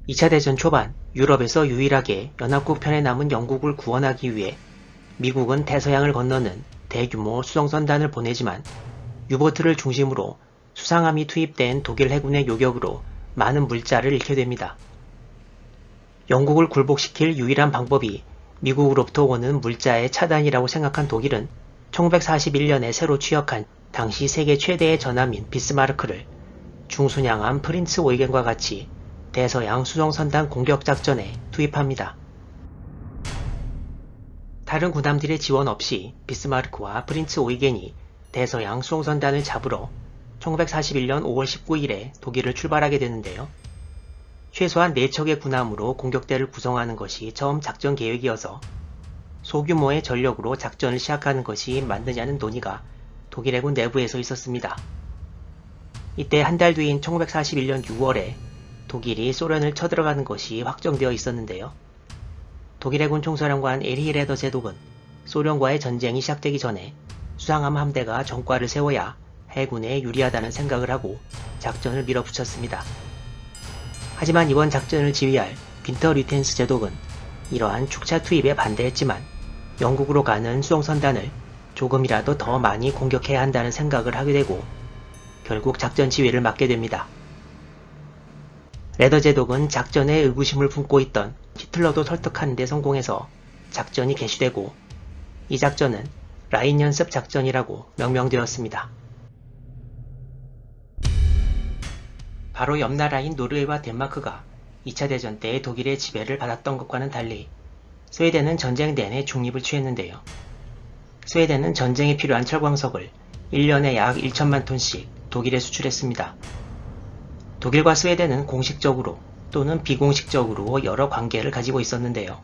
2차 대전 초반 유럽에서 유일하게 연합국 편에 남은 영국을 구원하기 위해 미국은 대서양을 건너는 대규모 수송선단을 보내지만 유보트를 중심으로 수상함이 투입된 독일 해군의 요격으로 많은 물자를 잃게 됩니다. 영국을 굴복시킬 유일한 방법이 미국으로부터 오는 물자의 차단이라고 생각한 독일은 1941년에 새로 취역한 당시 세계 최대의 전함인 비스마르크를 중순양함 프린츠 오이겐과 같이 대서양 수송선단 공격작전에 투입합니다. 다른 군함들의 지원 없이 비스마르크와 프린츠 오이겐이 대서양 수송선단을 잡으러 1941년 5월 19일에 독일을 출발하게 되는데요. 최소한 4척의 군함으로 공격대를 구성하는 것이 처음 작전 계획이어서 소규모의 전력으로 작전을 시작하는 것이 맞느냐는 논의가 독일 해군 내부에서 있었습니다. 이때 한 달 뒤인 1941년 6월에 독일이 소련을 쳐들어가는 것이 확정되어 있었는데요. 독일 해군 총사령관 에리히 레더 제독은 소련과의 전쟁이 시작되기 전에 수상함 함대가 전과를 세워야 해군에 유리하다는 생각을 하고 작전을 밀어붙였습니다. 하지만 이번 작전을 지휘할 빈터 류텐스 제독은 이러한 축차 투입에 반대했지만 영국으로 가는 수송선단을 조금이라도 더 많이 공격해야 한다는 생각을 하게 되고 결국 작전 지휘를 맡게 됩니다. 레더 제독은 작전에 의구심을 품고 있던 히틀러도 설득하는 데 성공해서 작전이 개시되고 이 작전은 라인 연습 작전이라고 명명되었습니다. 바로 옆 나라인 노르웨이와 덴마크가 2차 대전 때 독일의 지배를 받았던 것과는 달리 스웨덴은 전쟁 내내 중립을 취했는데요. 스웨덴은 전쟁에 필요한 철광석을 1년에 약 1천만 톤씩 독일에 수출했습니다. 독일과 스웨덴은 공식적으로 또는 비공식적으로 여러 관계를 가지고 있었는데요.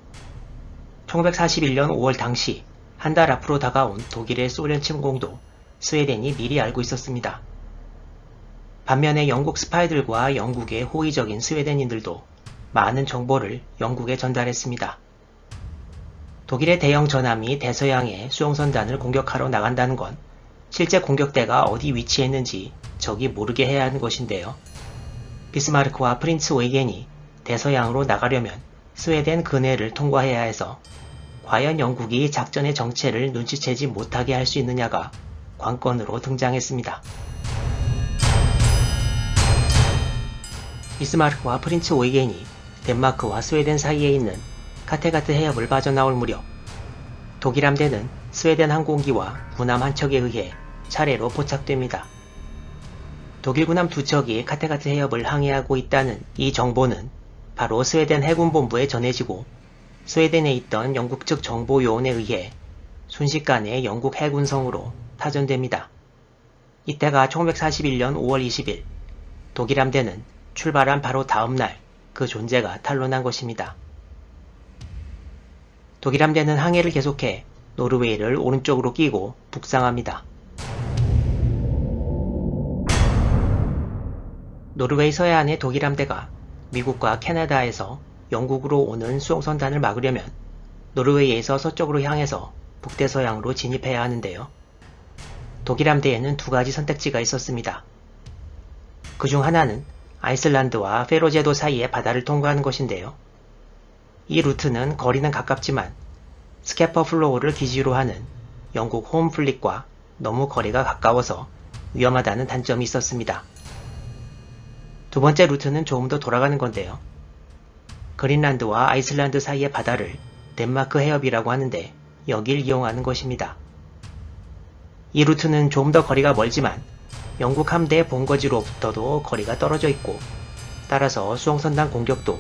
1941년 5월 당시 한 달 앞으로 다가온 독일의 소련 침공도 스웨덴이 미리 알고 있었습니다. 반면에 영국 스파이들과 영국의 호의적인 스웨덴인들도 많은 정보를 영국에 전달했습니다. 독일의 대형 전함이 대서양의 수송선단을 공격하러 나간다는 건 실제 공격대가 어디 위치했는지 적이 모르게 해야 하는 것인데요. 비스마르크와 프린츠 오이겐이 대서양으로 나가려면 스웨덴 근해를 통과해야 해서 과연 영국이 작전의 정체를 눈치채지 못하게 할 수 있느냐가 관건으로 등장했습니다. 비스마르크와 프린츠 오이겐이 덴마크와 스웨덴 사이에 있는 카테가트 해협을 빠져나올 무렵 독일 함대는 스웨덴 항공기와 군함 한 척에 의해 차례로 포착됩니다. 독일 군함 2척이 카테가트 해협을 항해하고 있다는 이 정보는 바로 스웨덴 해군본부에 전해지고 스웨덴에 있던 영국 측 정보요원에 의해 순식간에 영국 해군성으로 타전됩니다. 이때가 1941년 5월 20일 독일 함대는 출발한 바로 다음날 그 존재가 탄로난 것입니다. 독일 함대는 항해를 계속해 노르웨이를 오른쪽으로 끼고 북상합니다. 노르웨이 서해안의 독일 함대가 미국과 캐나다에서 영국으로 오는 수송선단을 막으려면 노르웨이에서 서쪽으로 향해서 북대서양으로 진입해야 하는데요. 독일 함대에는 두 가지 선택지가 있었습니다. 그중 하나는 아이슬란드와 페로제도 사이의 바다를 통과하는 것인데요. 이 루트는 거리는 가깝지만 스캐퍼플로우를 기지로 하는 영국 홈플릿과 너무 거리가 가까워서 위험하다는 단점이 있었습니다. 두 번째 루트는 조금 더 돌아가는 건데요. 그린란드와 아이슬란드 사이의 바다를 덴마크 해협이라고 하는데 여길 이용하는 것입니다. 이 루트는 좀 더 거리가 멀지만 영국 함대의 본거지로부터도 거리가 떨어져 있고 따라서 수송선단 공격도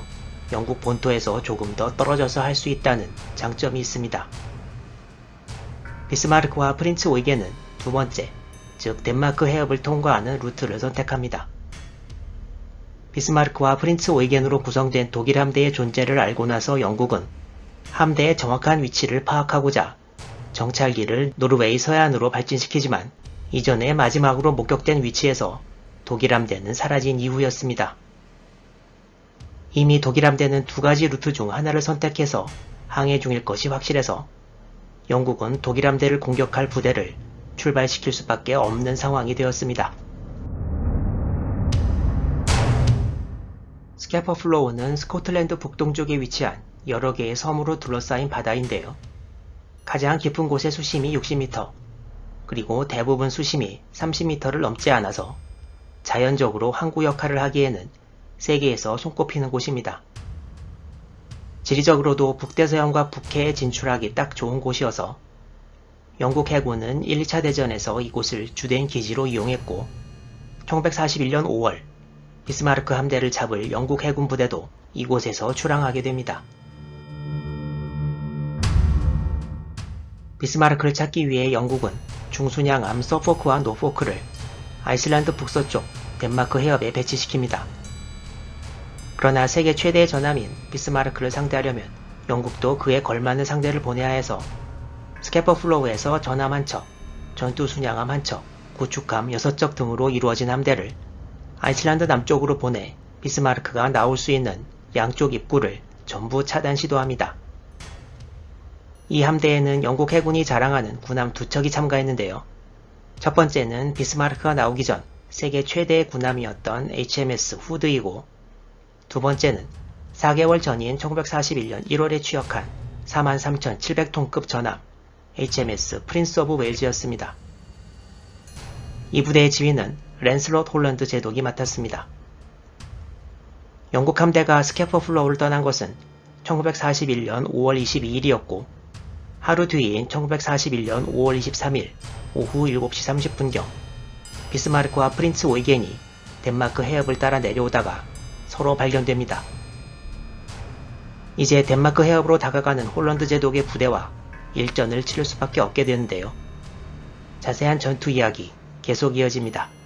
영국 본토에서 조금 더 떨어져서 할 수 있다는 장점이 있습니다. 비스마르크와 프린츠 오이겐은 두 번째, 즉 덴마크 해협을 통과하는 루트를 선택합니다. 비스마르크와 프린츠 오이겐으로 구성된 독일 함대의 존재를 알고 나서 영국은 함대의 정확한 위치를 파악하고자 정찰기를 노르웨이 서해안으로 발진시키지만 이전에 마지막으로 목격된 위치에서 독일 함대는 사라진 이후였습니다. 이미 독일 함대는 두 가지 루트 중 하나를 선택해서 항해 중일 것이 확실해서 영국은 독일 함대를 공격할 부대를 출발시킬 수밖에 없는 상황이 되었습니다. 스캐퍼플로우는 스코틀랜드 북동쪽에 위치한 여러 개의 섬으로 둘러싸인 바다인데요. 가장 깊은 곳의 수심이 60m, 그리고 대부분 수심이 30m를 넘지 않아서 자연적으로 항구 역할을 하기에는 세계에서 손꼽히는 곳입니다. 지리적으로도 북대서양과 북해에 진출하기 딱 좋은 곳이어서 영국 해군은 1, 2차 대전에서 이곳을 주된 기지로 이용했고 1941년 5월 비스마르크 함대를 잡을 영국 해군 부대도 이곳에서 출항하게 됩니다. 비스마르크를 찾기 위해 영국은 중순양함 서포크와 노포크를 아이슬란드 북서쪽 덴마크 해협에 배치시킵니다. 그러나 세계 최대의 전함인 비스마르크를 상대하려면 영국도 그에 걸맞는 상대를 보내야 해서 스캐퍼플로우에서 전함 한 척, 전투 순양함 한 척, 구축함 6척 등으로 이루어진 함대를 아이슬란드 남쪽으로 보내 비스마르크가 나올 수 있는 양쪽 입구를 전부 차단 시도합니다. 이 함대에는 영국 해군이 자랑하는 군함 2척이 참가했는데요. 첫 번째는 비스마르크가 나오기 전 세계 최대의 군함이었던 HMS 후드이고, 두 번째는 4개월 전인 1941년 1월에 취역한 43,700톤급 전함 HMS 프린스 오브 웨일즈였습니다. 이 부대의 지휘는 랜슬롯 홀런드 제독이 맡았습니다. 영국 함대가 스캐퍼플로우를 떠난 것은 1941년 5월 22일이었고 하루 뒤인 1941년 5월 23일 오후 7시 30분경 비스마르크와 프린츠 오이겐이 덴마크 해협을 따라 내려오다가 서로 발견됩니다. 이제 덴마크 해협으로 다가가는 홀런드 제독의 부대와 일전을 치를 수밖에 없게 되는데요. 자세한 전투 이야기 계속 이어집니다.